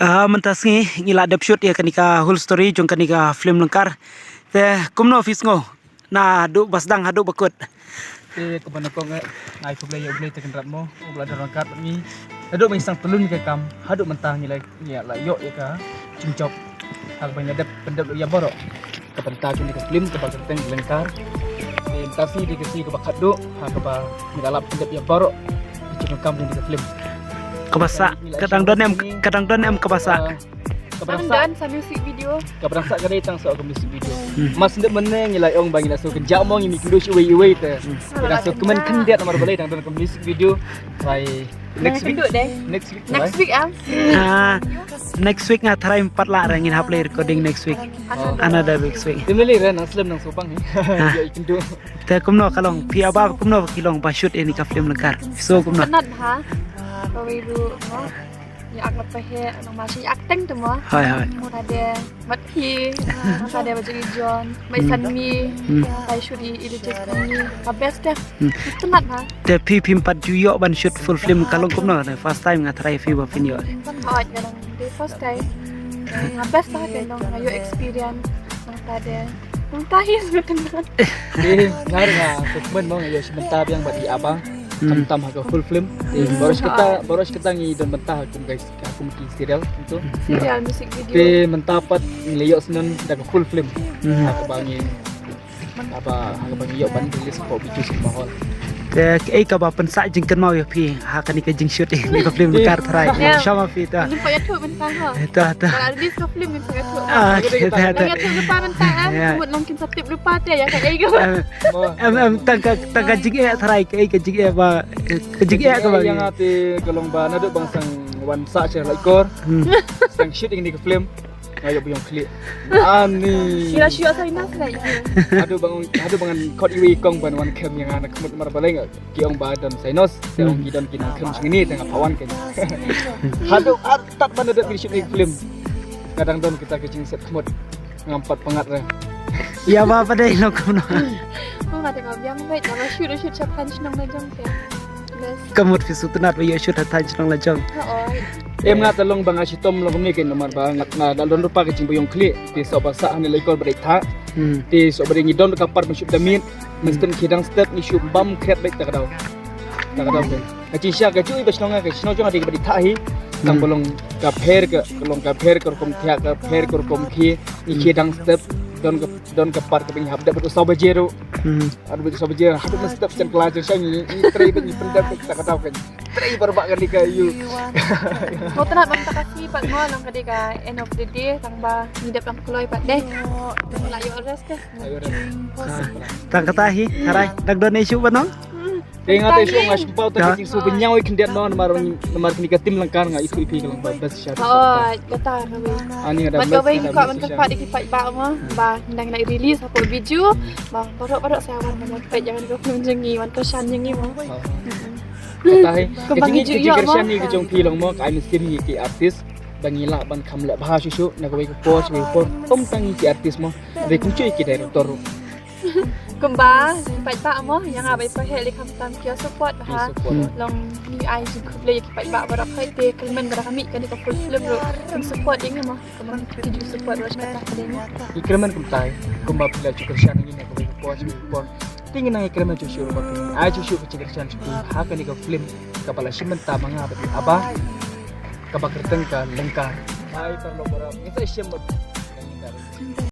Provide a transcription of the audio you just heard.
Mentas ni ngila dap shoot ya kanika whole story jong kanika film lengkar. Te kumno office ngo na du basdang hadu bakut. Te keban ko ngai ko blay oblay tekan ratmo obla darangkat ni. Hadu mai sang telun ke kam hadu mentah ni la yo ya ka cincop. Hak banyak dap pendap ya borok. Kepentar ni ke film ke bagian teng lengkar. Te tasi di kesi ke bakat du hak ba ni dalap pendap ya borok. Cincop kam ni ke film. Kebasa kadang don em kebasa. Keberangsak sa music video. Keberangsak kadai tang so ke music video. Mas ndep meneng nilai ong bagi naso kenjak mong mi kudu iwe te. Naso kemen kendiat nomor balai tang don ke music video. By next week. Next week next week nga try 4 la rangin hap play recording next week. Another week. Dimeli ran aslam nang sopang ni. Ya ikin do. Te kumno kalong pi aba kumno kilong ba shoot ini ka film lengkar. So kumno. Penat ha. Bawi bu mo. Ya ak lepas he nang masih acting tu mo. Hai. Ada mat pi, ada baju ijon, mai san mi, ai shoot i just ni. Ka best dah. Penat ha. Te pi 4 juyo ban shoot full film kalong kumno first time nga try fi ba video. Oh, jarang the first time. Best dah ada nang ayo experience nang tadi. Muntahis betul. Ngar nga segmen mo ngayon sebentar yang bagi abang. Tam ke full film. Baru kita ngi don mentah aku guys. Aku mungkin serial itu. Serial music video. Te mentapat nilai senon dak full film. Aku bangi apa bangi yo ban rilis ko video sing mahal. Te ka ba pensak jingken mau ya pi ha kan ka jing shoot ni ka film lengkar try. Sama pi ta. Lupa ya tu mentah ha. Ta. Kalau di film ni saya tu. Kita. Lagi tu lupa mentah. Buat mungkin setiap lupa tu ya kayak gitu. Tangka jing try ka jing ba ka jing ka ba yang ati kolong ba na do bangsang one sa che like kor. Sang shoot ini ke film. Ngayo buyong klik. Ani. Sila sa inas lai. Aduh bangan kot iwi kong ban wan kem yang anak kemut mar baleng kiong ba don sainos seong gidon kin kem singini tengah pawan kan. Aduh tat ban ada shoot ini film. Kadang don kita kecing set kemut ngampat pengat re. Ya apa deh lo kono. Mo nga tengah biang baik nama shoot chap punch nang lajong te. Kamut fi sutunat wa shoot hataj nang lajong. Oh. Em nga talong bang asitom long ni ken nomor bangat na dalon rupa kecing buyong klik ti so basa ani lekor break tha. Ti so beri ngidon kapar masuk damit mesti kidang step ni shoot bam kret baik tak daw. Tak daw ben. Kecing sya ke cui besnonga ke sino jong adik beri tha hi. Kang bolong ka pher ke kolong ka pher kor kom thia ka pher kor kom ki ni kidang step don kapar ke hab dak betu so bajero. Ada betu so bajero hadu step chen kelas sya ni trai ben ni pendap tak daw kan. Trai berbak kali ka you. Kau tenat bang tak kasih pak ngol nang ketika end of the day tang ba ngidap lang keloy pak deh. Layo rest ke. Tang katahi harai dak don isu banong. Tengah tu isu ngas pau tak kecing su benyau ikan dia non nomor kenika tim lengkar ngai isu ipi kalau bas syarat. Oh, kata kami. Ani ada bas. Kau buka man tempat dikipai ba mah, ba ndang nak release apa video, bang porok saya wan man jangan kau menjengi wan kesan jengi mah. Katahi kecing kerjaan ni kecing pilong mo kai mesin ni ki artis bangila ban kamla bahas isu nak kau post tom tangi ki artis mo rekunci ki director. Kembar pai ba mo yang abai pa heli kam tam kia support ha long ni ai ju play pai ba barak hai te kelmen barak kami kan ka full film ro kan support ing mo kemang ju support ro kata kadenya ikremen kumtai kumba pila ju kerjaan ni nak kau post report tingin nang ikremen ju show ba ai ju show ke kerjaan ju ha kan ka film kapala simenta manga aba ka bakerten ka lengkar ai perlo barak kita siam